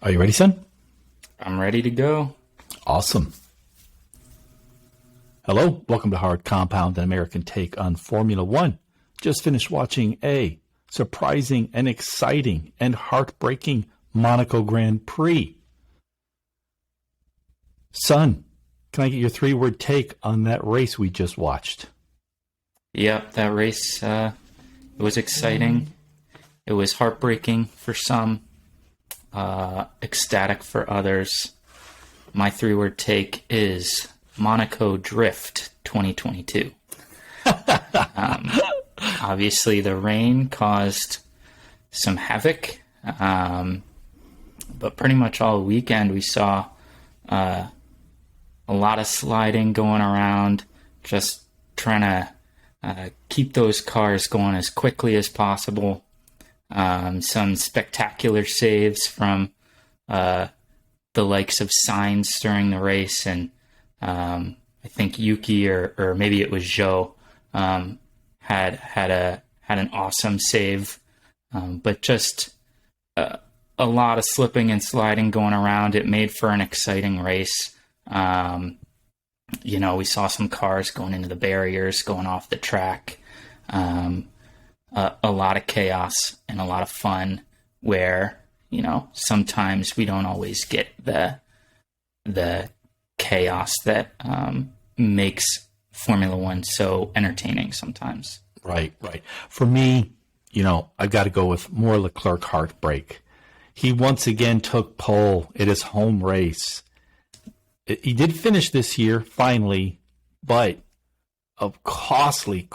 Are you ready, son? I'm ready to go. Awesome. Hello, welcome to Hard Compound, an American take on Formula One. Just finished watching a surprising and exciting and heartbreaking Monaco Grand Prix. Son, can I get your three-word take on that race we just watched? Yep, that race, it was exciting. It was heartbreaking for some, ecstatic for others. My three-word take is Monaco Drift 2022. Obviously, the rain caused some havoc, but pretty much all weekend we saw a lot of sliding going around, just trying to keep those cars going as quickly as possible. Some spectacular saves from the likes of Sainz during the race, and I think Yuki or maybe it was Zhou had an awesome save, but just a lot of slipping and sliding going around. It made for an exciting race. We saw some cars going into the barriers, going off the track. A lot of chaos and a lot of fun where, sometimes we don't always get the chaos that makes Formula One so entertaining sometimes. Right. For me, I've got to go with more Leclerc heartbreak. He once again took pole at his home race. He did finish this year, finally, but a costly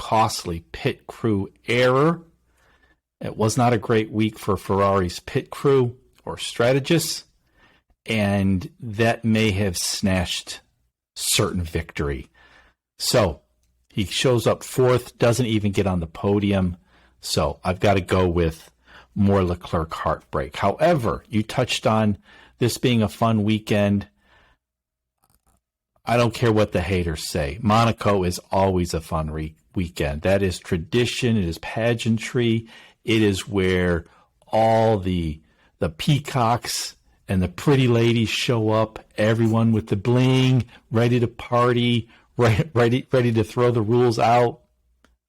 pit crew error. It was not a great week for Ferrari's pit crew or strategists, and that may have snatched certain victory. So he shows up fourth, doesn't even get on the podium. So I've got to go with more Leclerc heartbreak. However, you touched on this being a fun weekend. I don't care what the haters say. Monaco is always a fun weekend. That is tradition. It is pageantry. It is where all the peacocks and the pretty ladies show up. Everyone with the bling, ready to party, ready to throw the rules out.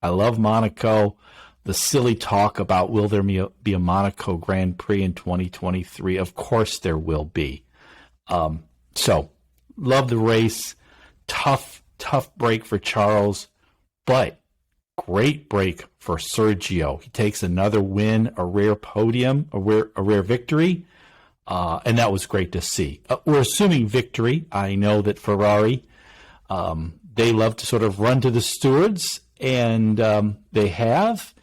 I love Monaco. The silly talk about will there be a Monaco Grand Prix in 2023? Of course there will be. So love the race. Tough break for Charles, but great break for Sergio. He takes another win, a rare podium, a rare victory, and that was great to see. We're assuming victory. I know that Ferrari, they love to sort of run to the stewards, and they have,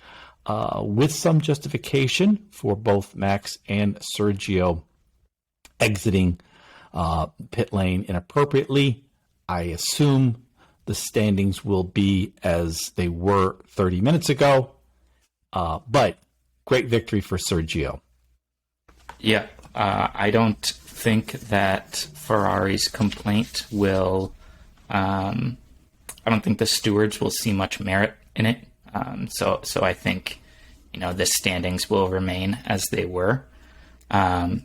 with some justification for both Max and Sergio exiting pit lane inappropriately. I assume the standings will be as they were 30 minutes ago, but great victory for Sergio. Yeah, I don't think that Ferrari's complaint will. I don't think the stewards will see much merit in it. So I think the standings will remain as they were. But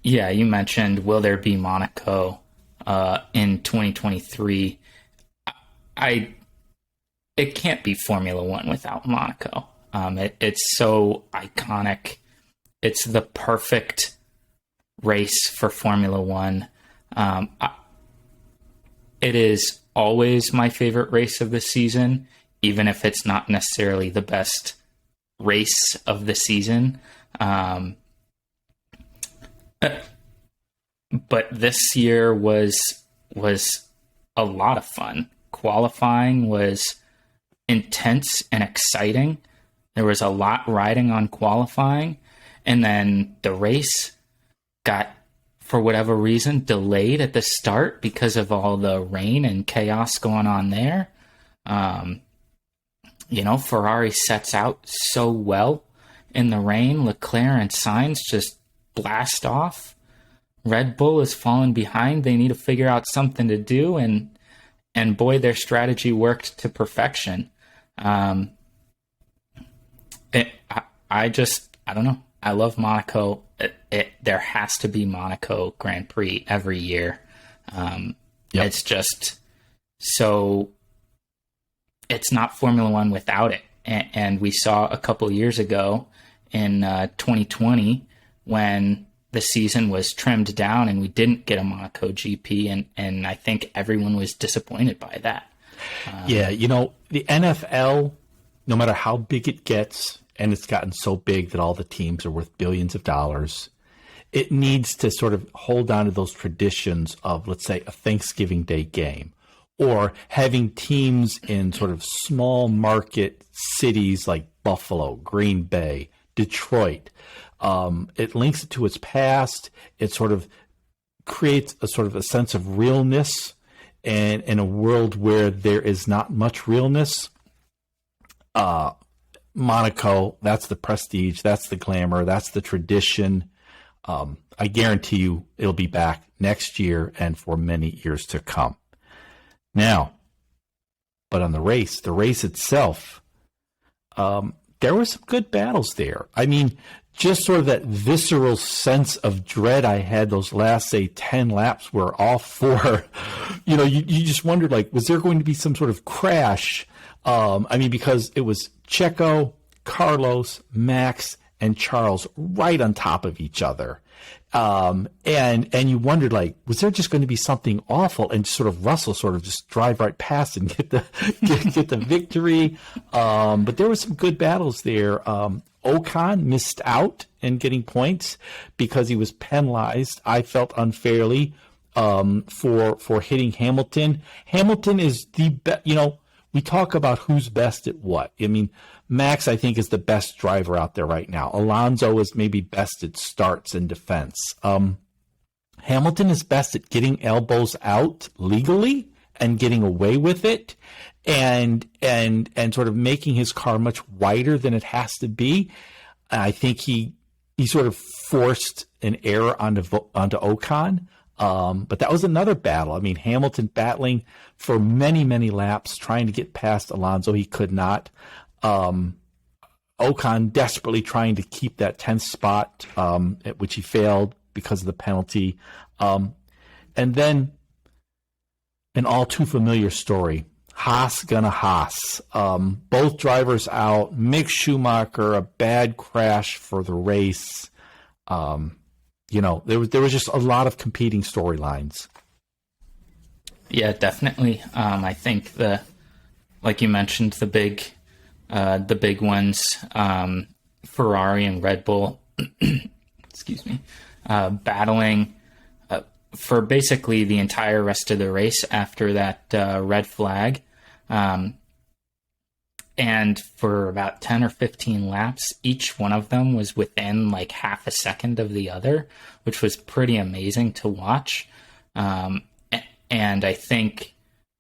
yeah, you mentioned will there be Monaco in 2023? It can't be Formula One without Monaco. It's so iconic. It's the perfect race for Formula One. It is always my favorite race of the season, even if it's not necessarily the best race of the season. But this year was a lot of fun. Qualifying was intense and exciting. There was a lot riding on qualifying, and then the race got, for whatever reason, delayed at the start because of all the rain and chaos going on there. Ferrari sets out so well in the rain. Leclerc and Sainz just blast off. Red Bull is falling behind. They need to figure out something to do, and boy, their strategy worked to perfection. I don't know. I love Monaco. There has to be Monaco Grand Prix every year. It's just so, it's not Formula One without it. And we saw a couple years ago in 2020 when the season was trimmed down and we didn't get a Monaco GP. And I think everyone was disappointed by that. The NFL, no matter how big it gets, and it's gotten so big that all the teams are worth billions of dollars, it needs to sort of hold on to those traditions of, let's say, a Thanksgiving Day game, or having teams in sort of small market cities like Buffalo, Green Bay, Detroit. It links it to its past. It sort of creates a sort of a sense of realness, and in a world where there is not much realness, Monaco, that's the prestige, that's the glamour, that's the tradition. I guarantee you it'll be back next year and for many years to come. Now, but on the race itself, there were some good battles there. I mean, just sort of that visceral sense of dread I had those last, say, 10 laps where all four, you just wondered, like, was there going to be some sort of crash? Because it was Checo, Carlos, Max, and Charles right on top of each other. And you wondered, like, was there just going to be something awful, and sort of Russell sort of just drive right past and get the victory. But there were some good battles there. Ocon missed out in getting points because he was penalized, I felt unfairly, for hitting Hamilton. Hamilton is the best, we talk about who's best at what. I mean, Max, I think, is the best driver out there right now. Alonso is maybe best at starts and defense. Hamilton is best at getting elbows out legally and getting away with it, and sort of making his car much wider than it has to be. I think he sort of forced an error onto Ocon. But that was another battle. I mean, Hamilton battling for many, many laps, trying to get past Alonso. He could not. Ocon desperately trying to keep that 10th spot, at which he failed because of the penalty. And then an all too familiar story. Haas gonna Haas. Both drivers out. Mick Schumacher, a bad crash for the race. There was just a lot of competing storylines. Yeah, definitely. I think like you mentioned, the big ones, Ferrari and Red Bull, excuse me, battling for basically the entire rest of the race after that red flag. And for about 10 or 15 laps, each one of them was within like half a second of the other, which was pretty amazing to watch. And I think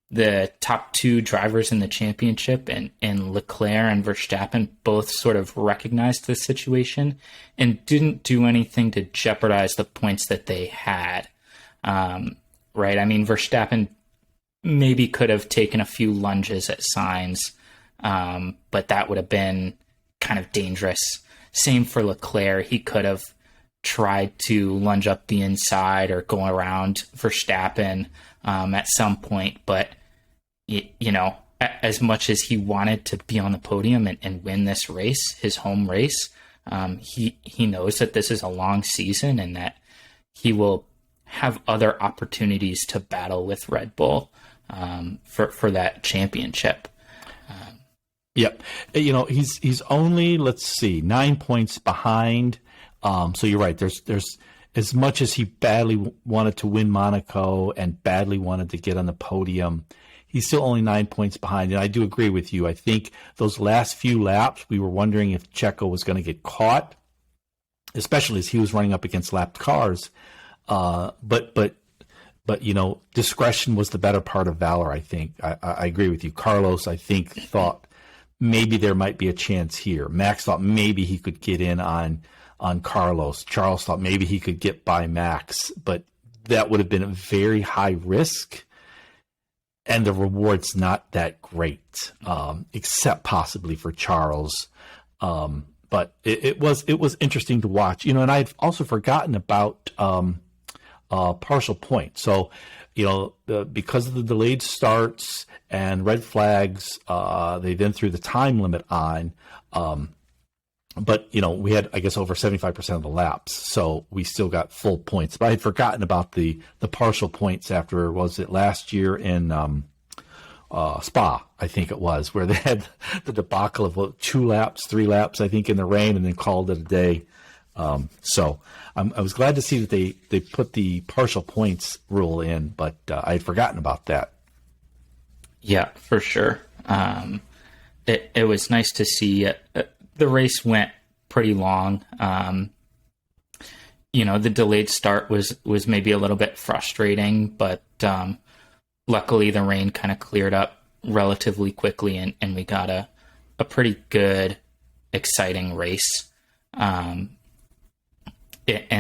the top two drivers in the championship and Leclerc and Verstappen both sort of recognized the situation and didn't do anything to jeopardize the points that they had. Right? I mean, Verstappen maybe could have taken a few lunges at Sainz, but that would have been kind of dangerous. Same for Leclerc. He could have tried to lunge up the inside or go around Verstappen at some point, but as much as he wanted to be on the podium and win this race, his home race, he knows that this is a long season and that he will have other opportunities to battle with Red Bull for that championship. Yep. He's only, 9 points behind. So you're right. There's as much as he badly wanted to win Monaco and badly wanted to get on the podium, he's still only 9 points behind. And I do agree with you. I think those last few laps, we were wondering if Checo was going to get caught, especially as he was running up against lapped cars. But discretion was the better part of valor, I think. I agree with you. Carlos, I think, thought maybe there might be a chance here. Max thought maybe he could get in on Carlos. Charles thought maybe he could get by Max, but that would have been a very high risk, and the reward's not that great, except possibly for Charles. but it was interesting to watch, and I'd also forgotten about partial points. So, because of the delayed starts and red flags, they then threw the time limit on. But, we had, I guess, over 75% of the laps, so we still got full points. But I had forgotten about the partial points after, was it last year in Spa, I think it was, where they had the debacle of 3 laps, I think, in the rain, and then called it a day. So I was glad to see that they put the partial points rule in, but I had forgotten about that. Yeah, for sure. It was nice to see the race went pretty long. The delayed start was maybe a little bit frustrating, but luckily the rain kind of cleared up relatively quickly, and we got a pretty good, exciting race. And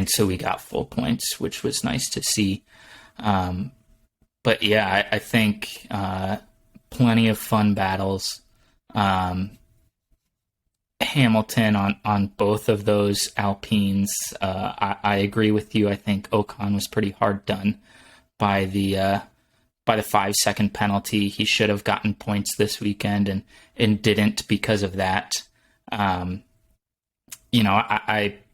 so we got full points, which was nice to see. But yeah, I think plenty of fun battles. Hamilton on both of those Alpines. I agree with you. I think Ocon was pretty hard done by the 5-second penalty. He should have gotten points this weekend and didn't because of that. I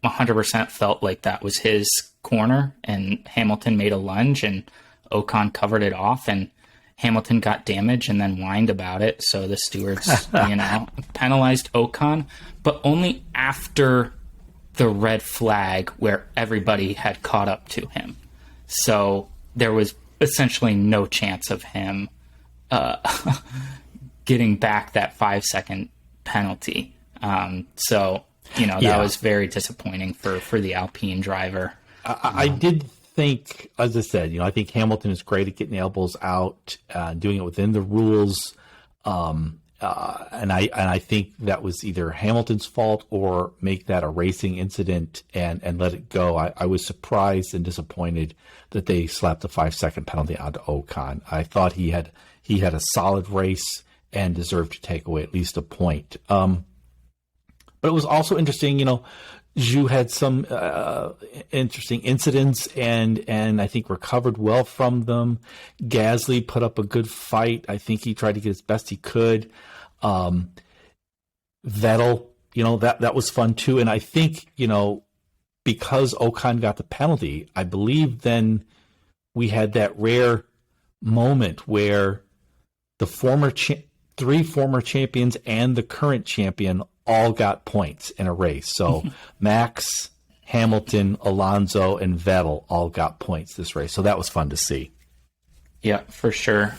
100% felt like that was his corner, and Hamilton made a lunge and Ocon covered it off, and Hamilton got damage and then whined about it. So the stewards, penalized Ocon, but only after the red flag where everybody had caught up to him. So there was essentially no chance of him getting back that 5-second penalty. That was very disappointing for the Alpine driver. I did think, as I said, I think Hamilton is great at getting the elbows out, doing it within the rules. And I think that was either Hamilton's fault or make that a racing incident and let it go. I was surprised and disappointed that they slapped a 5-second penalty onto Ocon. I thought he had a solid race and deserved to take away at least a point. But it was also interesting, Zhu had some interesting incidents and I think recovered well from them. Gasly put up a good fight. I think he tried to get as best he could. Vettel, that was fun too. And I think, because Ocon got the penalty, I believe then we had that rare moment where the three former champions and the current champion all got points in a race. So Max, Hamilton, Alonso, and Vettel all got points this race. So that was fun to see. Yeah, for sure.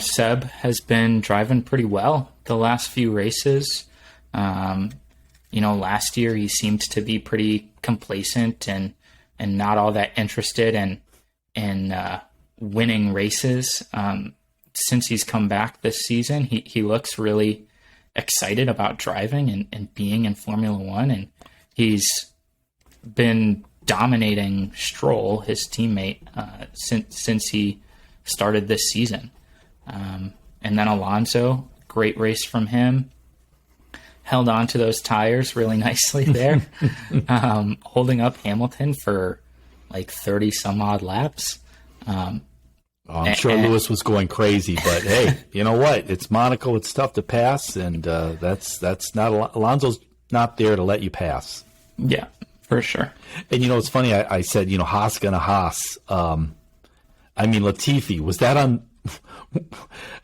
Seb has been driving pretty well the last few races. Last year he seemed to be pretty complacent and not all that interested in winning races. Since he's come back this season, he looks really excited about driving and being in Formula One, and he's been dominating Stroll, his teammate, since he started this season. And then Alonso, great race from him. Held on to those tires really nicely there, holding up Hamilton for like 30 some odd laps. I'm sure Lewis was going crazy, but hey, you know what? It's Monaco. It's tough to pass, and that's not Alonso's not there to let you pass. Yeah, for sure. And it's funny. I said Haas gonna Haas. Latifi, was that on?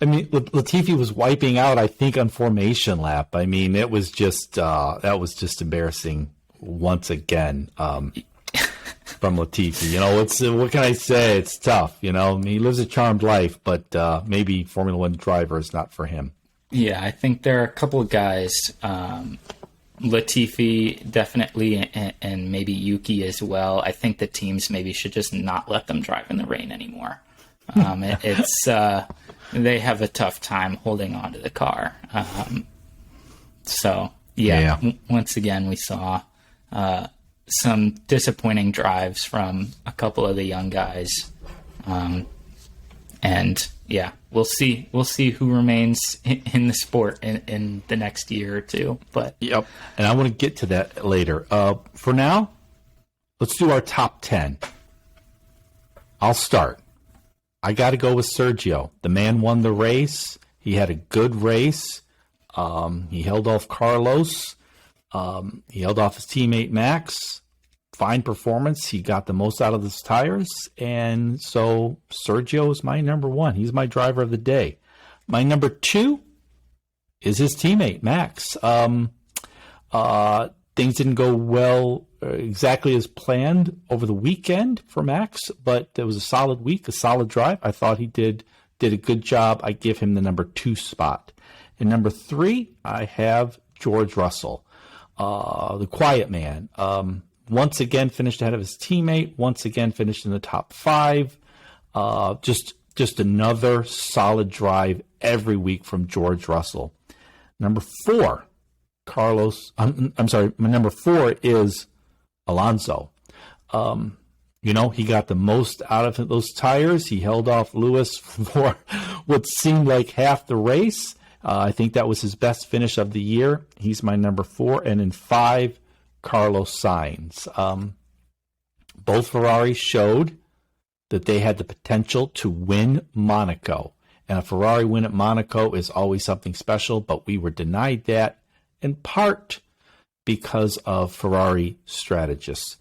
Latifi was wiping out, I think, on formation lap. It was just that was just embarrassing once again. From Latifi, it's what can I say? It's tough, He lives a charmed life, but maybe Formula One driver is not for him. Yeah, I think there are a couple of guys, Latifi definitely, and maybe Yuki as well. I think the teams maybe should just not let them drive in the rain anymore. They have a tough time holding on to the car. Once again, we saw some disappointing drives from a couple of the young guys. And yeah, we'll see who remains in the sport in the next year or two. But yep, and I want to get to that later. For now, let's do our top 10. I'll start. I got to go with Sergio. The man won the race. He had a good race. He held off Carlos. He held off his teammate Max. Fine performance. He got the most out of his tires. And so Sergio is my number one. He's my driver of the day. My number two is his teammate, Max. Things didn't go well exactly as planned over the weekend for Max, but it was a solid week, a solid drive. I thought he did a good job. I give him the number 2 spot. And number 3, I have George Russell, the quiet man. Once again finished ahead of his teammate. Once again finished in the top 5. Just another solid drive every week from George Russell. Number 4, I'm sorry. My number 4 is Alonso. He got the most out of those tires. He held off Lewis for what seemed like half the race. I think that was his best finish of the year. He's my number 4. And in 5, Carlos Sainz. Both Ferraris showed that they had the potential to win Monaco. And a Ferrari win at Monaco is always something special, but we were denied that in part because of Ferrari strategists.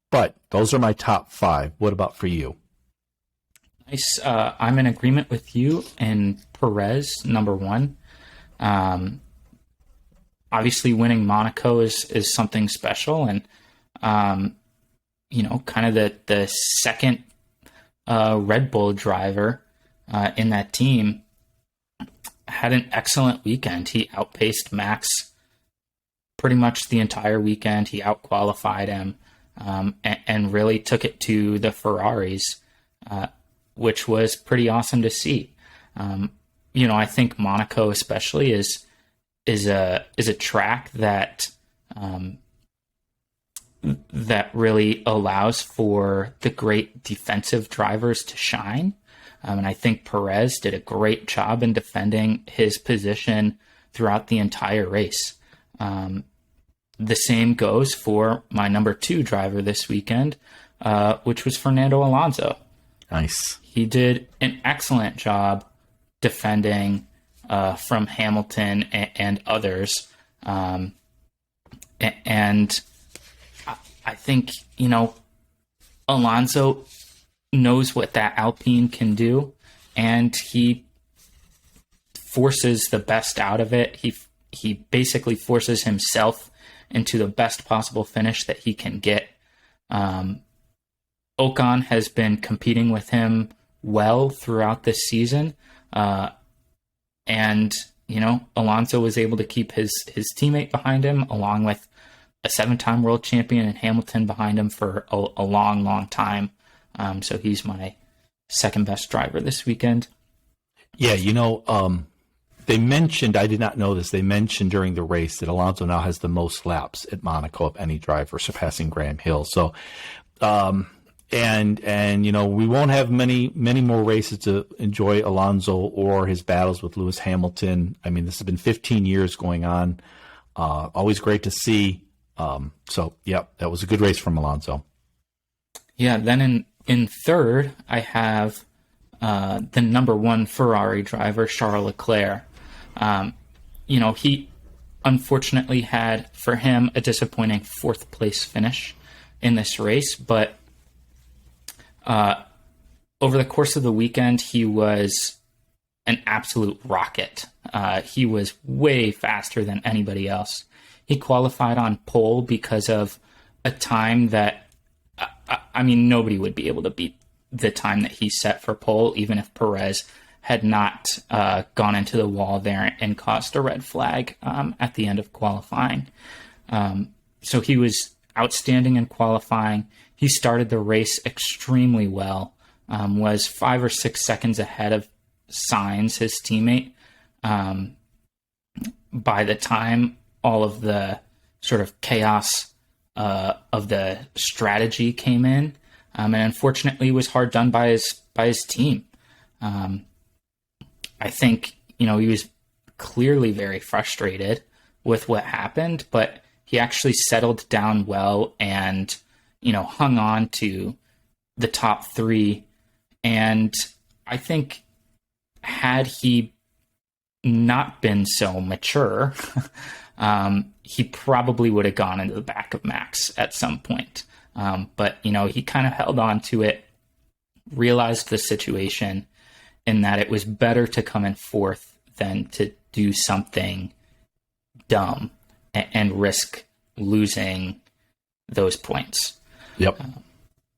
But those are my top 5. What about for you? Nice. I'm in agreement with you and Perez, number 1. Obviously, winning Monaco is something special, and kind of the second Red Bull driver in that team had an excellent weekend. He outpaced Max pretty much the entire weekend. He outqualified him and really took it to the Ferraris, which was pretty awesome to see. I think Monaco especially is a track that that really allows for the great defensive drivers to shine. And I think Perez did a great job in defending his position throughout the entire race. The same goes for my number 2 driver this weekend, which was Fernando Alonso. Nice. He did an excellent job defending from Hamilton and others. And I think, Alonso knows what that Alpine can do, and he forces the best out of it. He basically forces himself into the best possible finish that he can get. Ocon has been competing with him well throughout this season. And Alonso was able to keep his teammate behind him, along with a 7-time world champion and Hamilton behind him for a long, long time. So he's my second best driver this weekend. Yeah, they mentioned, I did not know this, they mentioned during the race that Alonso now has the most laps at Monaco of any driver, surpassing Graham Hill. So, and we won't have many more races to enjoy Alonso or his battles with Lewis Hamilton. I mean, this has been 15 years going on. Always great to see. So, yeah, that was a good race from Alonso. Yeah, then in third, I have the number 1 Ferrari driver, Charles Leclerc. He unfortunately had, for him, a disappointing 4th place finish in this race, but over the course of the weekend, he was an absolute rocket. He was way faster than anybody else. He qualified on pole because of a time that, nobody would be able to beat the time that he set for pole, even if Perez had not gone into the wall there and caused a red flag at the end of qualifying. So he was outstanding in qualifying. He started the race extremely well, was 5 or 6 seconds ahead of Sainz, his teammate. By the time all of the sort of chaos of the strategy came in, and unfortunately was hard done by his team. I think, he was clearly very frustrated with what happened, but he actually settled down well and, hung on to the top three. And I think had he not been so mature, he probably would have gone into the back of Max at some point. But, he kind of held on to it, realized the situation, and that it was better to come in fourth than to do something dumb and risk losing those points. Yep.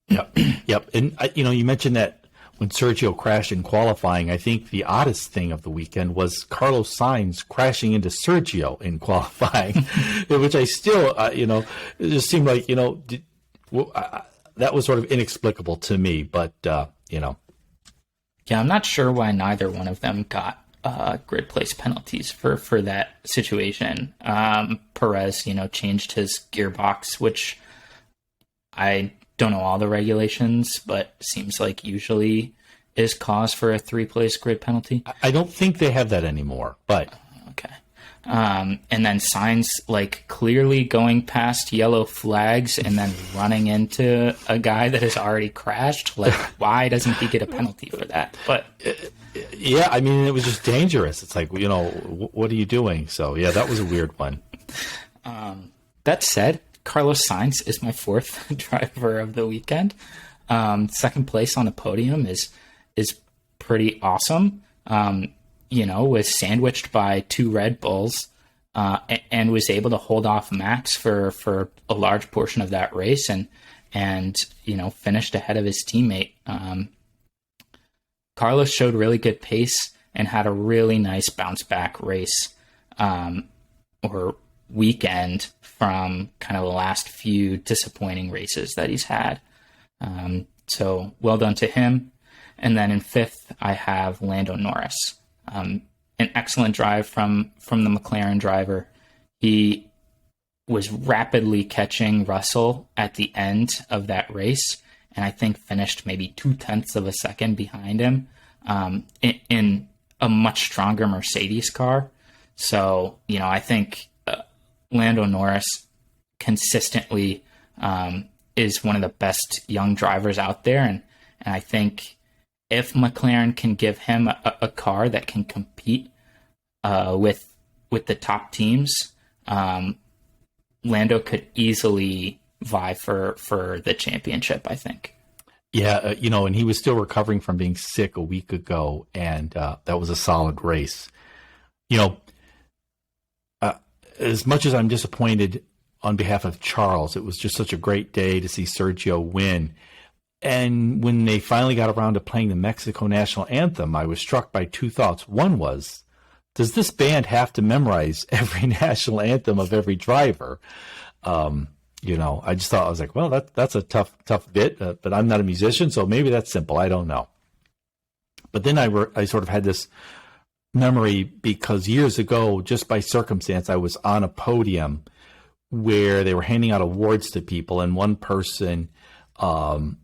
Yep. And, you mentioned that when Sergio crashed in qualifying, I think the oddest thing of the weekend was Carlos Sainz crashing into Sergio in qualifying, which I still, it just seemed like, that was sort of inexplicable to me, but, Yeah, I'm not sure why neither one of them got grid place penalties for that situation. Perez, changed his gearbox, which I don't know all the regulations, but seems like usually is cause for a 3-place grid penalty. I don't think they have that anymore, but okay. And then Sainz clearly going past yellow flags and then running into a guy that has already crashed. Why doesn't he get a penalty for that? But yeah, I mean, it was just dangerous. It's like, what are you doing? So yeah, that was a weird one. That said, Carlos Sainz is my fourth driver of the weekend. Second place on a podium is pretty awesome. Was sandwiched by 2 Red Bulls and was able to hold off Max for a large portion of that race and finished ahead of his teammate. Carlos showed really good pace and had a really nice bounce back race or weekend from kind of the last few disappointing races that he's had. So well done to him. And then in fifth, I have Lando Norris. An excellent drive from the McLaren driver. He was rapidly catching Russell at the end of that race, and I think finished maybe 0.2 of a second behind him in a much stronger Mercedes car. So, I think Lando Norris consistently is one of the best young drivers out there, and I think if McLaren can give him a car that can compete with the top teams, Lando could easily vie for the championship, I think. Yeah, and he was still recovering from being sick a week ago, and that was a solid race. As much as I'm disappointed on behalf of Charles, it was just such a great day to see Sergio win. And when they finally got around to playing the Mexico national anthem, I was struck by 2 thoughts. One was, does this band have to memorize every national anthem of every driver? I just thought, I was like, well, that's a tough bit, but I'm not a musician, so maybe that's simple. I don't know. But then I sort of had this memory because years ago, just by circumstance, I was on a podium where they were handing out awards to people, and one person was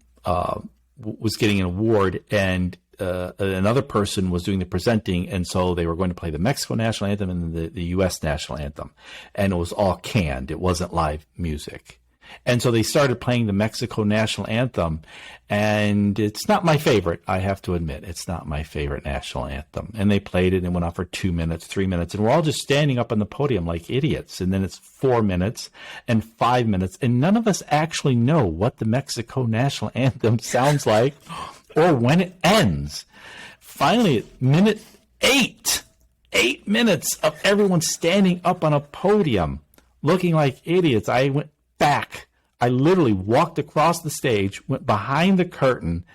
getting an award, and another person was doing the presenting, and so they were going to play the Mexico national anthem and the U.S. national anthem, and it was all canned. It wasn't live music. And so they started playing the Mexico national anthem, and it's not my favorite, I have to admit. It's not my favorite national anthem. And they played it and went on for 2 minutes, 3 minutes, and we're all just standing up on the podium like idiots. And then it's 4 minutes and 5 minutes, and none of us actually know what the Mexico national anthem sounds like or when it ends. Finally, at minute 8 minutes of everyone standing up on a podium looking like idiots, I went back. I literally walked across the stage, went behind the curtain,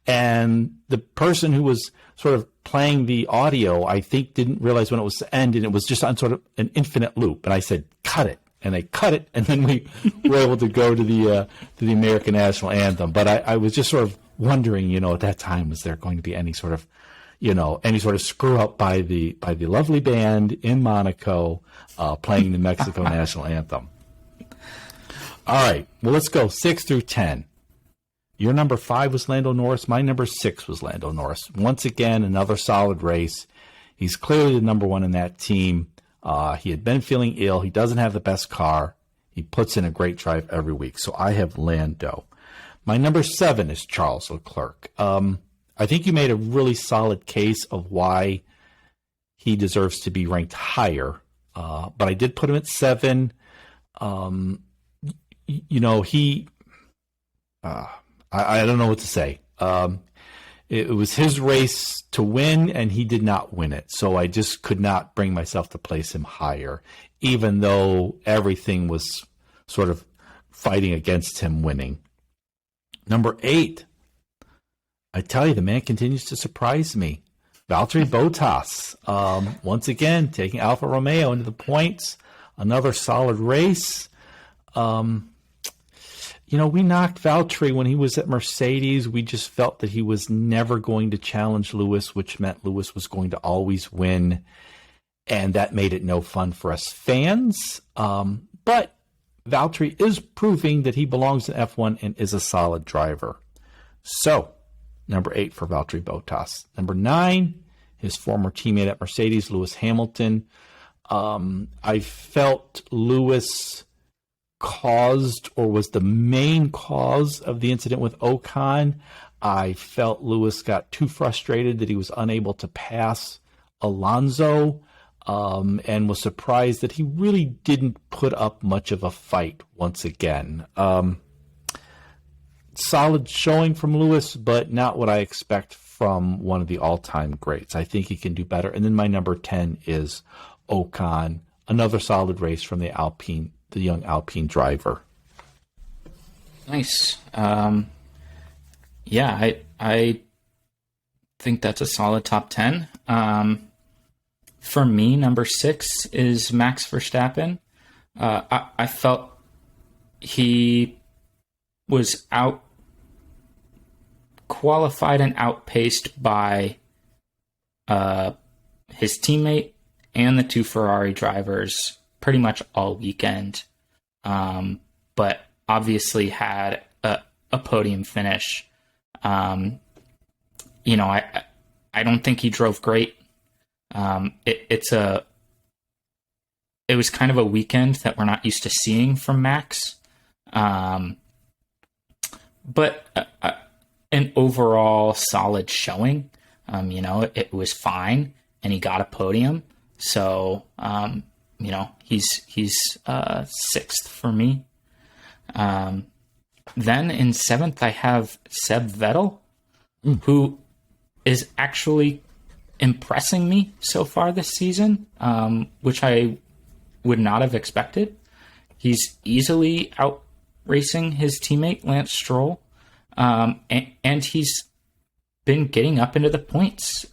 and the person who was sort of playing the audio, I think, didn't realize when it was to end, and it was just on sort of an infinite loop. And I said, cut it. And they cut it, and then we were able to go to the American national anthem. But I was just sort of wondering, at that time, was there going to be any sort of screw up by the lovely band in Monaco playing the Mexico national anthem? All right, well, let's go 6 through 10. Your number 5 was Lando Norris. My number 6 was Lando Norris. Once again, another solid race. He's clearly the number 1 in that team. He had been feeling ill. He doesn't have the best car. He puts in a great drive every week. So I have Lando. My number 7 is Charles Leclerc. I think you made a really solid case of why he deserves to be ranked higher. But I did put him at 7. I don't know what to say. It was his race to win, and he did not win it. So I just could not bring myself to place him higher, even though everything was sort of fighting against him winning. Number 8, I tell you, the man continues to surprise me. Valtteri Bottas, once again, taking Alfa Romeo into the points. Another solid race. We knocked Valtteri when he was at Mercedes. We just felt that he was never going to challenge Lewis, which meant Lewis was going to always win. And that made it no fun for us fans. But Valtteri is proving that he belongs in F1 and is a solid driver. So, number 8 for Valtteri Bottas. Number 9, his former teammate at Mercedes, Lewis Hamilton. I felt Lewis caused or was the main cause of the incident with Ocon. I felt Lewis got too frustrated that he was unable to pass Alonso, and was surprised that he really didn't put up much of a fight once again. Solid showing from Lewis, but not what I expect from one of the all-time greats. I think he can do better. And then my number 10 is Ocon, another solid race from the young Alpine driver. Nice. I think that's a solid top 10. For me, number 6 is Max Verstappen. I felt he was out qualified and outpaced by his teammate and the 2 Ferrari drivers pretty much all weekend, but obviously had a podium finish. I don't think he drove great. It was kind of a weekend that we're not used to seeing from Max. But an overall solid showing. It was fine, and he got a podium. So, he's 6th for me. Then in 7th, I have Seb Vettel, who is actually impressing me so far this season, which I would not have expected. He's easily out racing his teammate Lance Stroll, and he's been getting up into the points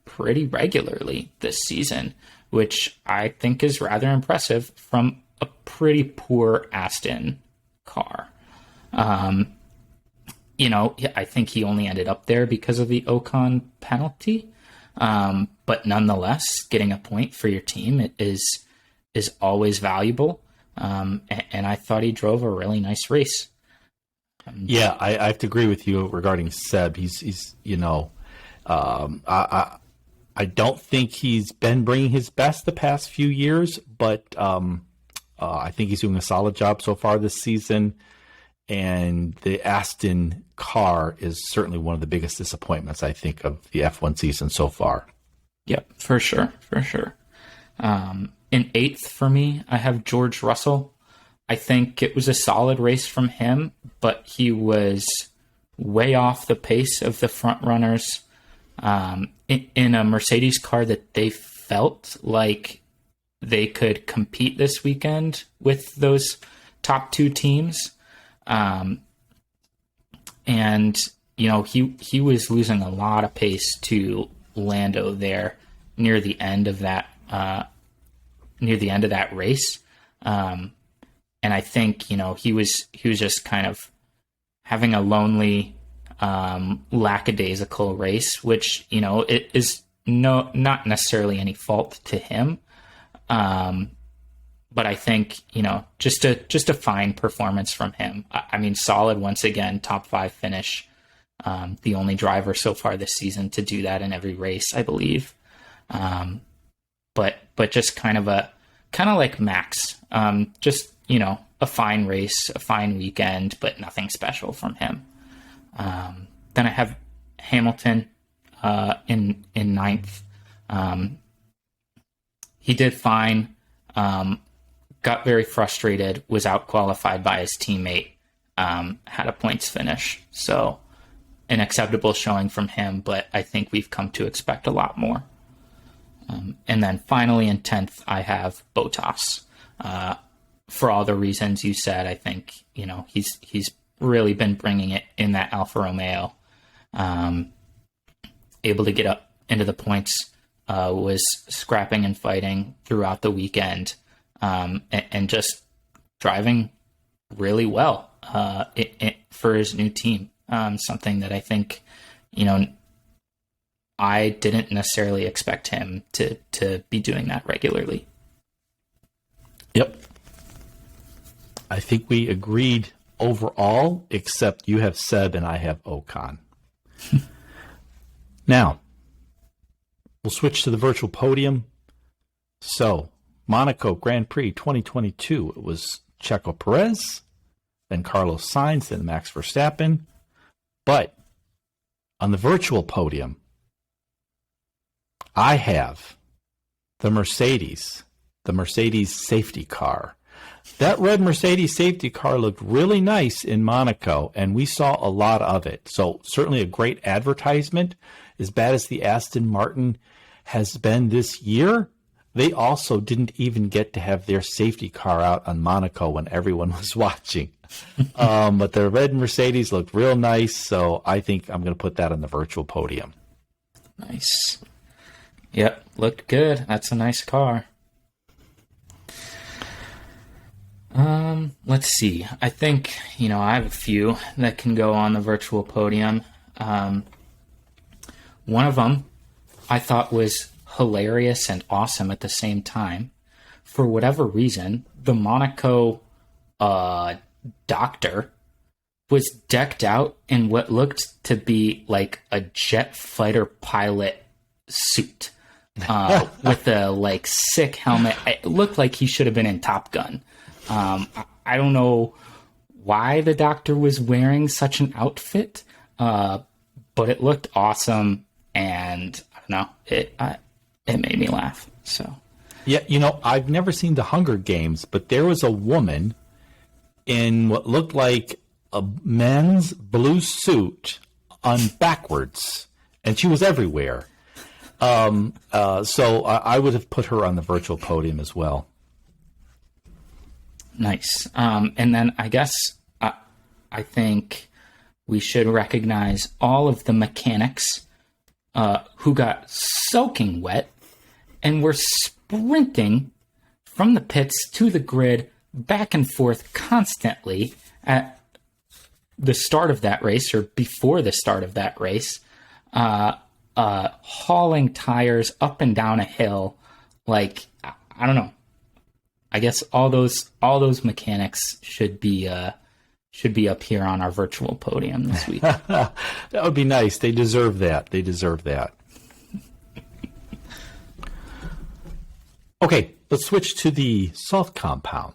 pretty regularly this season, which I think is rather impressive from a pretty poor Aston car. I think he only ended up there because of the Ocon penalty. But nonetheless, getting a point for your team is always valuable. And I thought he drove a really nice race. I have to agree with you regarding Seb. He's I don't think he's been bringing his best the past few years, but I think he's doing a solid job so far this season. And the Aston car is certainly one of the biggest disappointments, I think, of the F1 season so far. Yep, for sure. In 8th for me, I have George Russell. I think it was a solid race from him, but he was way off the pace of the front runners in a Mercedes car that they felt like they could compete this weekend with those top 2 teams. He was losing a lot of pace to Lando there near the end of that race. And I think, he was just kind of having a lonely, lackadaisical race, which, it is not necessarily any fault to him. but I think, just a fine performance from him. I mean, solid once again, top 5 finish. The only driver so far this season to do that in every race, I believe. But just kind of like Max, just, a fine race, a fine weekend, but nothing special from him. Then I have Hamilton in ninth. He did fine, got very frustrated, was out-qualified by his teammate, had a points finish. So an acceptable showing from him, but I think we've come to expect a lot more. And then finally in 10th, I have Bottas. For all the reasons you said, I think, he's really been bringing it in that Alfa Romeo. Able to get up into the points, was scrapping and fighting throughout the weekend, and just driving really well for his new team. Something that I think, I didn't necessarily expect him to be doing that regularly. Yep. I think we agreed overall, except you have Seb and I have Ocon. Now, we'll switch to the virtual podium. So, Monaco Grand Prix 2022, it was Checo Perez, then Carlos Sainz, then Max Verstappen. But on the virtual podium, I have the Mercedes safety car. That red Mercedes safety car looked really nice in Monaco, and we saw a lot of it. So certainly a great advertisement. As bad as the Aston Martin has been this year, they also didn't even get to have their safety car out on Monaco when everyone was watching. But the red Mercedes looked real nice, so I think I'm going to put that on the virtual podium. Nice. Yep, looked good. That's a nice car. Let's see. I think, I have a few that can go on the virtual podium. One of them I thought was hilarious and awesome at the same time. For whatever reason, the Monaco doctor was decked out in what looked to be like a jet fighter pilot suit with a sick helmet. It looked like he should have been in Top Gun. I don't know why the doctor was wearing such an outfit, but it looked awesome, and I don't know, it made me laugh. So yeah, I've never seen the Hunger Games, but there was a woman in what looked like a men's blue suit on backwards, and she was everywhere. So I would have put her on the virtual podium as well. Nice. And then I guess I think we should recognize all of the mechanics who got soaking wet and were sprinting from the pits to the grid back and forth constantly at the start of that race or before the start of that race, hauling tires up and down a hill. I don't know. I guess all those mechanics should be up here on our virtual podium this week. That would be nice. They deserve that. Okay, let's switch to the soft compound.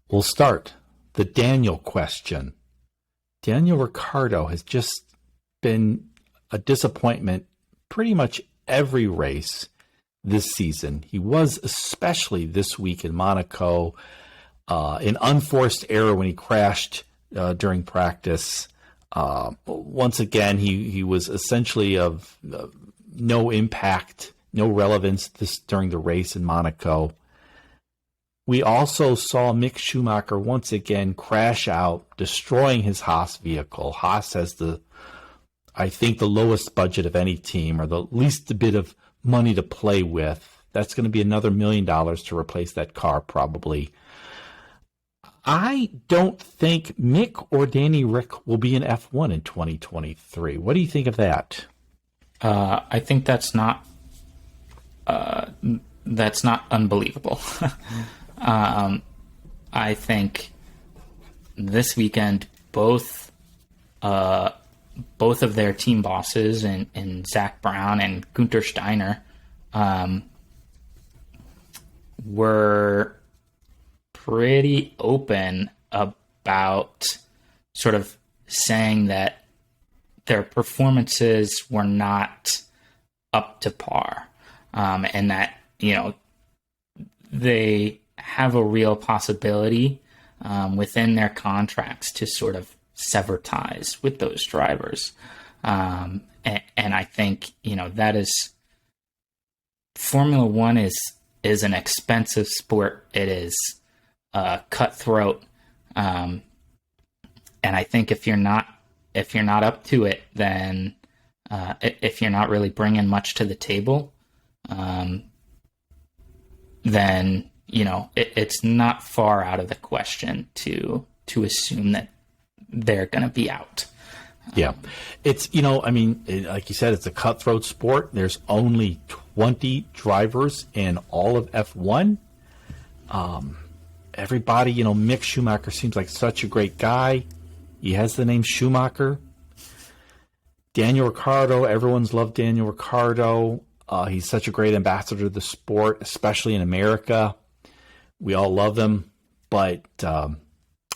We'll start the Daniel question. Daniel Ricciardo has just been a disappointment pretty much every race this season. He was especially this week in Monaco, an unforced error when he crashed during practice. Once again, he was essentially of no impact, no relevance during the race in Monaco. We also saw Mick Schumacher once again crash out, destroying his Haas vehicle. Haas has I think the lowest budget of any team, or the least bit of money to play with. That's going to be another $1 million to replace that car, probably. I don't think Mick or Danny Rick will be in F1 in 2023. What do you think of that? I think that's not that's not unbelievable. I think this weekend both of their team bosses in Zach Brown and Günther Steiner were pretty open about sort of saying that their performances were not up to par, and that, they have a real possibility within their contracts to sort of sever ties with those drivers. And I think, that is, Formula One is an expensive sport. It is cutthroat. And I think if you're not up to it, then if you're not really bringing much to the table, then it's not far out of the question to assume that they're going to be out. Yeah, it's like you said, it's a cutthroat sport. There's only 20 drivers in all of F1. Everybody, Mick Schumacher seems like such a great guy. He has the name Schumacher. Daniel Ricciardo, everyone's loved Daniel Ricciardo. He's such a great ambassador to the sport, especially in America. We all love him, but I'm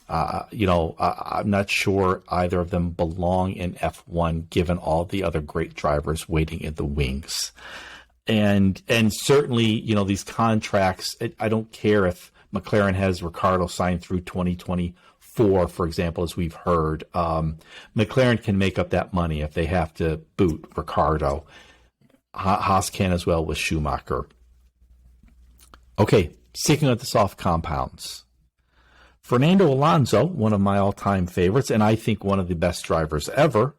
not sure either of them belong in F1, given all the other great drivers waiting in the wings. And certainly, these contracts, I don't care if McLaren has Ricciardo signed through 2024, for example, as we've heard. McLaren can make up that money if they have to boot Ricciardo. Haas can as well with Schumacher. Okay, sticking with the soft compounds. Fernando Alonso, one of my all-time favorites, and I think one of the best drivers ever,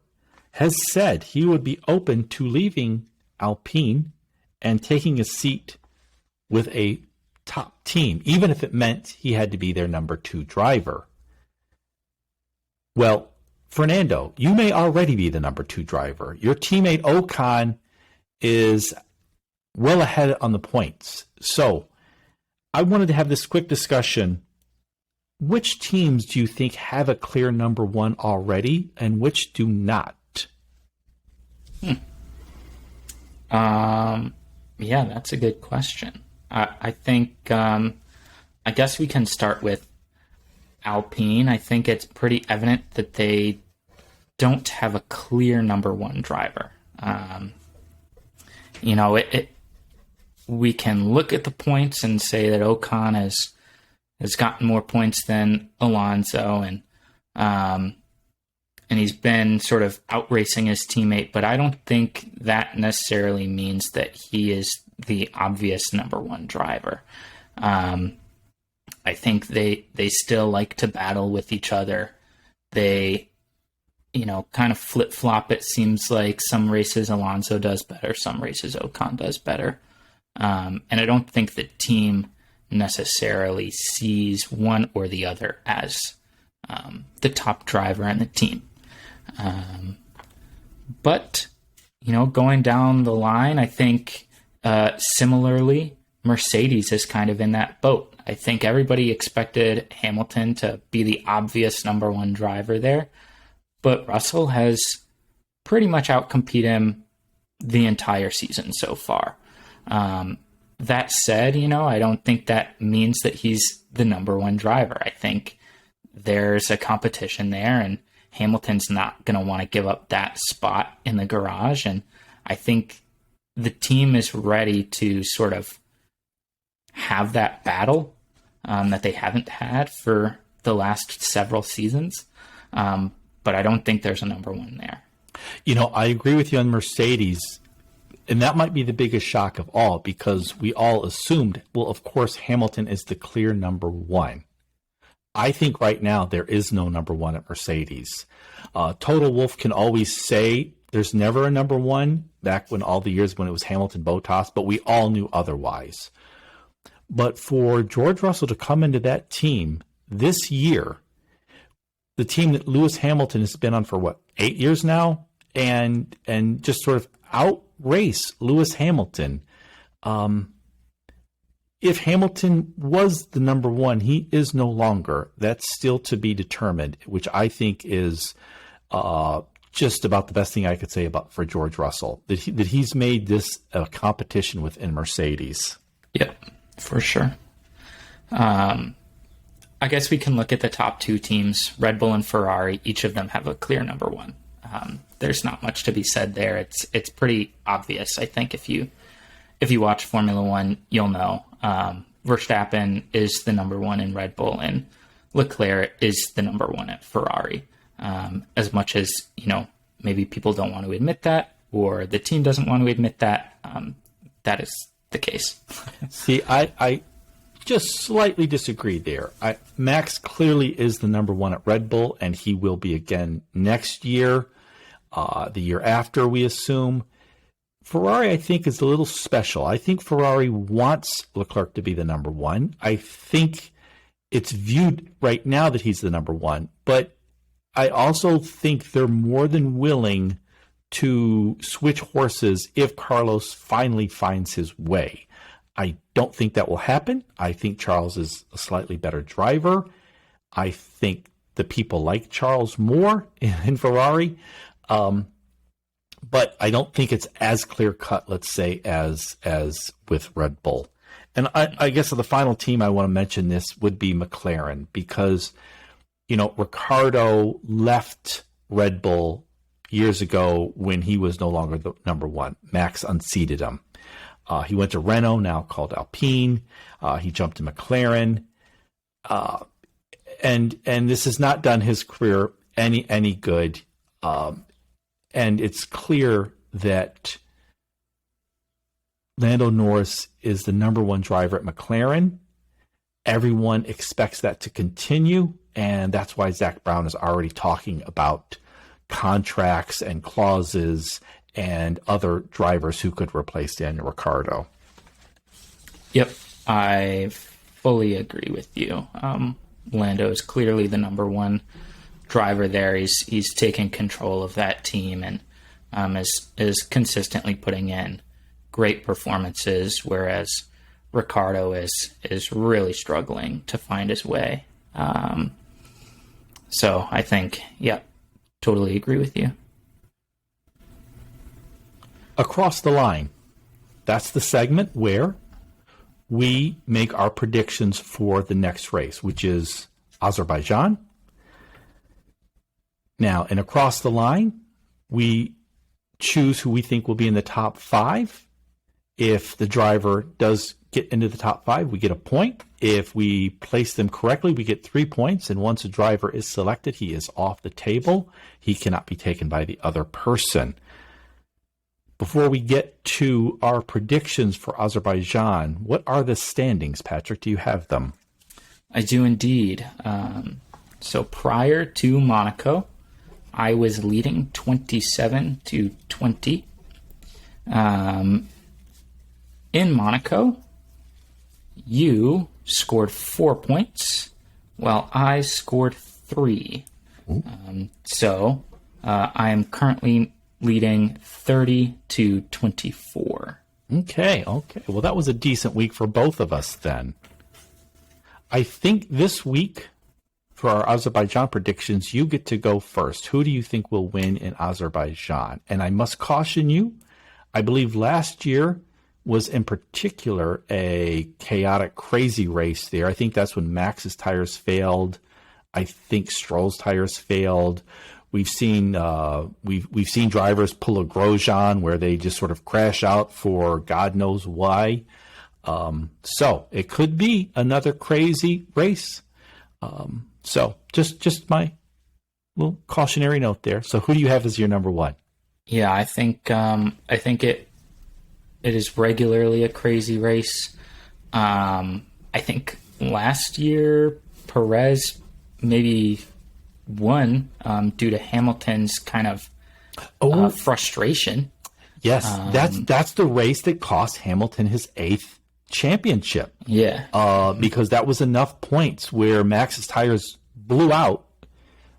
has said he would be open to leaving Alpine and taking a seat with a top team, even if it meant he had to be their number 2 driver. Well, Fernando, you may already be the number 2 driver. Your teammate Ocon is well ahead on the points. So I wanted to have this quick discussion. Which teams do you think have a clear number 1 already, and which do not? Yeah, that's a good question. I think, I guess we can start with Alpine. I think it's pretty evident that they don't have a clear number 1 driver. We can look at the points and say that Ocon has gotten more points than Alonso, and he's been sort of outracing his teammate, but I don't think that necessarily means that he is the obvious number 1 driver. I think they still like to battle with each other. They, kind of flip-flop. It seems like some races Alonso does better, some races Ocon does better. And I don't think the team necessarily sees one or the other as the top driver in the team. But, going down the line, I think similarly, Mercedes is kind of in that boat. I think everybody expected Hamilton to be the obvious number 1 driver there, but Russell has pretty much outcompeted him the entire season so far. That said, I don't think that means that he's the number 1 driver. I think there's a competition there, and Hamilton's not going to want to give up that spot in the garage. And I think the team is ready to sort of have that battle that they haven't had for the last several seasons. But I don't think there's a number 1 there. I agree with you on Mercedes. And that might be the biggest shock of all, because we all assumed, well, of course, Hamilton is the clear number 1. I think right now there is no number 1 at Mercedes. Total Wolff can always say there's never a number 1, back when all the years when it was Hamilton, Bottas, but we all knew otherwise. But for George Russell to come into that team this year, the team that Lewis Hamilton has been on for 8 years now, and just sort of outrace Lewis Hamilton, if Hamilton was the number one, he is no longer. That's still to be determined, which I think is just about the best thing I could say about for George Russell, that he's made this a competition within Mercedes. Yep, for sure. I guess we can look at the top two teams, Red Bull and Ferrari. Each of them have a clear number one. There's not much to be said there. It's pretty obvious. I think if you watch Formula One, you'll know. Verstappen is the number one in Red Bull, and Leclerc is the number one at Ferrari. As much as, maybe people don't want to admit that, or the team doesn't want to admit that, that is the case. See, I just slightly disagree there. Max clearly is the number one at Red Bull, and he will be again next year, the year after, we assume. Ferrari, I think, is a little special. I think Ferrari wants Leclerc to be the number one. I think it's viewed right now that he's the number one, but I also think they're more than willing to switch horses if Carlos finally finds his way. I don't think that will happen. I think Charles is a slightly better driver. I think the people like Charles more in Ferrari. But I don't think it's as clear-cut, let's say, as with Red Bull. And I guess the final team I want to mention this would be McLaren, because, Ricciardo left Red Bull years ago when he was no longer the number one. Max unseated him. He went to Renault, now called Alpine. He jumped to McLaren. And this has not done his career any good. And it's clear that Lando Norris is the number one driver at McLaren. Everyone expects that to continue, and that's why Zach Brown is already talking about contracts and clauses and other drivers who could replace Daniel Ricciardo. Yep, I fully agree with you. Lando is clearly the number one driver there. He's taken control of that team and is consistently putting in great performances, whereas Ricciardo is really struggling to find his way. So I think, totally agree with you. Across the line, that's the segment where we make our predictions for the next race, which is Azerbaijan. Now, and across the line, we choose who we think will be in the top five. If the driver does get into the top five, we get a point. If we place them correctly, we get 3 points. And once a driver is selected, he is off the table. He cannot be taken by the other person. Before we get to our predictions for Azerbaijan, what are the standings, Patrick? Do you have them? I do indeed. So prior to Monaco, I was leading 27-20. In Monaco, you scored 4 points, while I scored 3. So I am currently leading 30-24. Okay. Well, that was a decent week for both of us then. I think this week, for our Azerbaijan predictions, you get to go first. Who do you think will win in Azerbaijan? And I must caution you, I believe last year was in particular a chaotic, crazy race there. I think that's when Max's tires failed. I think Stroll's tires failed. We've seen we've seen drivers pull a Grosjean where they just sort of crash out for God knows why. So it could be another crazy race. So just my little cautionary note there. So who do you have as your number one? Yeah, I think it is regularly a crazy race. I think last year Perez maybe won due to Hamilton's kind of frustration. Yes, that's the race that cost Hamilton his 8th championship. Yeah. Because that was enough points where Max's tires blew out.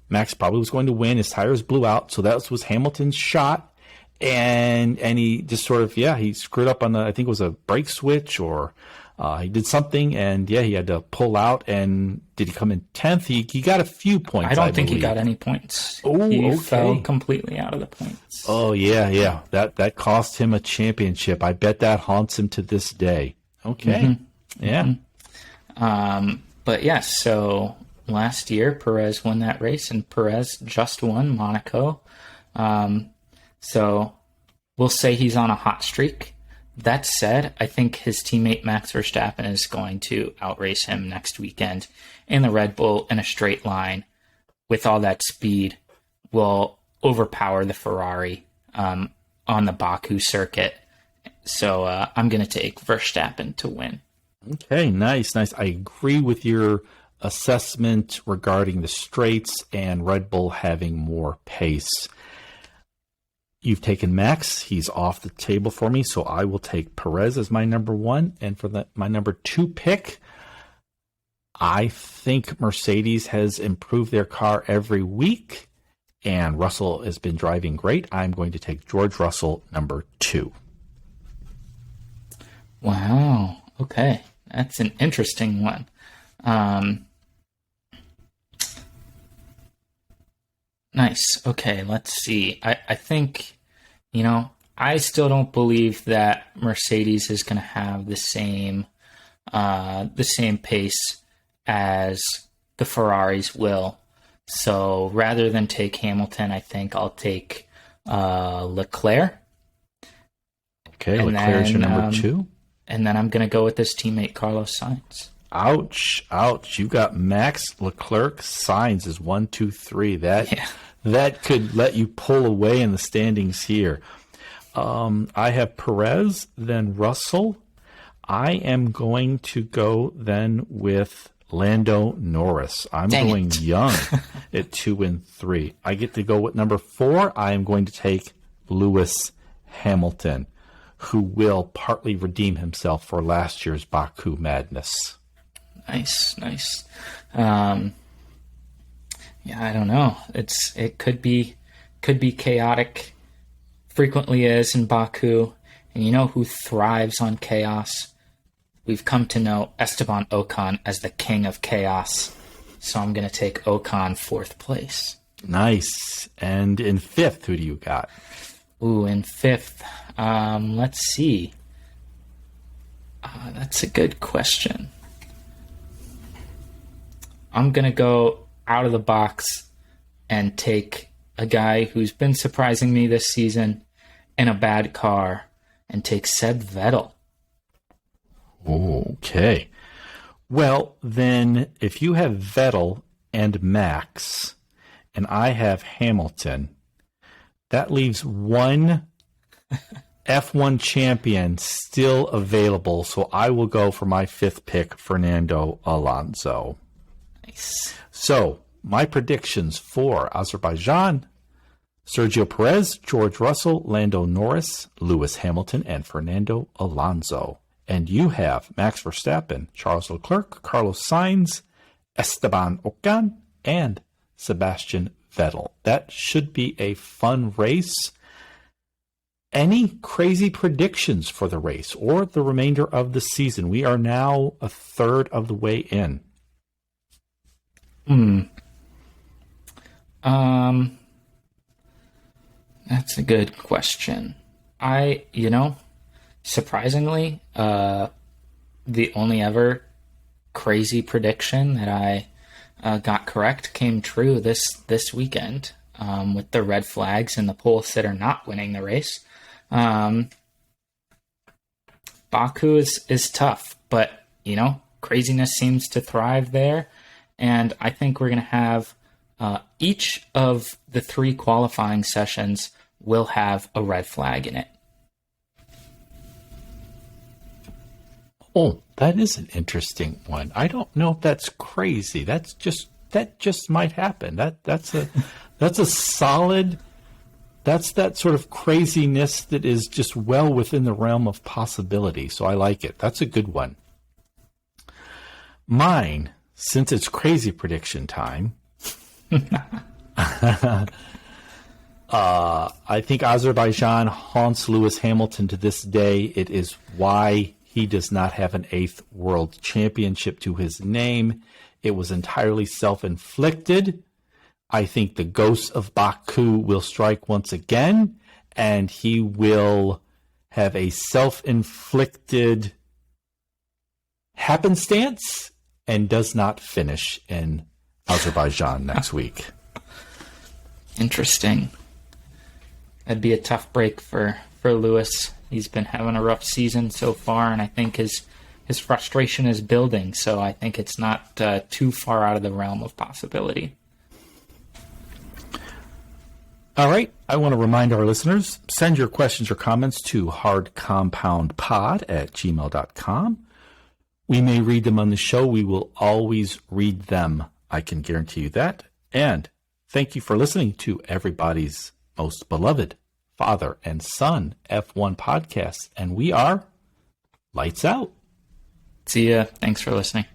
Max probably was going to win. His tires blew out. So that was Hamilton's shot. And he just sort of, he screwed up on I think it was a brake switch or He did something, and he had to pull out. And did he come in 10th? He got a few points. I don't think he got any points. Oh, he fell completely out of the points. Oh, yeah. That cost him a championship. I bet that haunts him to this day. Okay. Mm-hmm. Yeah. Mm-hmm. But yes, so last year Perez won that race, and Perez just won Monaco. So we'll say he's on a hot streak. That said, I think his teammate Max Verstappen is going to outrace him next weekend in the Red Bull in a straight line. With all that speed, will overpower the Ferrari on the Baku circuit. So I'm going to take Verstappen to win. Okay, nice. I agree with your assessment regarding the straights and Red Bull having more pace. You've taken Max. He's off the table for me, so I will take Perez as my number 1. And for my number 2 pick, I think Mercedes has improved their car every week, and Russell has been driving great. I'm going to take George Russell, number 2. Wow. Okay. That's an interesting one. Nice. Okay, let's see. I think, I still don't believe that Mercedes is going to have the same pace as the Ferraris will. So rather than take Hamilton, I think I'll take Leclerc. Okay, Leclerc's your number 2. And then I'm going to go with his teammate Carlos Sainz. Ouch. You got Max, Leclerc, Sainz is 1, 2, 3. That could let you pull away in the standings here. I have Perez, then Russell. I am going to go then with Lando Norris. I'm going young at 2 and 3. I get to go with number 4. I am going to take Lewis Hamilton, who will partly redeem himself for last year's Baku madness. Nice. Yeah, I don't know. It could be chaotic. Frequently is in Baku. And you know who thrives on chaos? We've come to know Esteban Ocon as the king of chaos. So I'm going to take Ocon 4th place. Nice. And in 5th, who do you got? Ooh, in 5th. Let's see. That's a good question. I'm going to go out of the box and take a guy who's been surprising me this season in a bad car and take Seb Vettel. Okay. Well, then if you have Vettel and Max and I have Hamilton, that leaves one F1 champion still available. So I will go for my 5th pick, Fernando Alonso. Nice. So my predictions for Azerbaijan: Sergio Perez, George Russell, Lando Norris, Lewis Hamilton, and Fernando Alonso. And you have Max Verstappen, Charles Leclerc, Carlos Sainz, Esteban Ocon, and Sebastian Vettel. That should be a fun race. Any crazy predictions for the race or the remainder of the season? We are now a third of the way in. That's a good question. Surprisingly, the only ever crazy prediction that I got correct came true this weekend with the red flags and the pole sitter not winning the race. Baku is tough, but, craziness seems to thrive there. And I think we're going to have each of the 3 qualifying sessions will have a red flag in it. Oh, that is an interesting one. I don't know if that's crazy. That just might happen. That's a solid. That's that sort of craziness that is just well within the realm of possibility. So I like it. That's a good one. Mine, since it's crazy prediction time, I think Azerbaijan haunts Lewis Hamilton to this day. It is why He does not have an 8th world championship to his name. It was entirely self-inflicted. I think the ghost of Baku will strike once again, and he will have a self-inflicted happenstance and does not finish in Azerbaijan next week. Interesting. That'd be a tough break for Lewis. He's been having a rough season so far, and I think his frustration is building, so I think it's not too far out of the realm of possibility. All right. I want to remind our listeners, send your questions or comments to hardcompoundpod@gmail.com. We may read them on the show. We will always read them. I can guarantee you that. And thank you for listening to everybody's most beloved father and son F1 podcast. And we are Lights Out. See ya. Thanks for listening.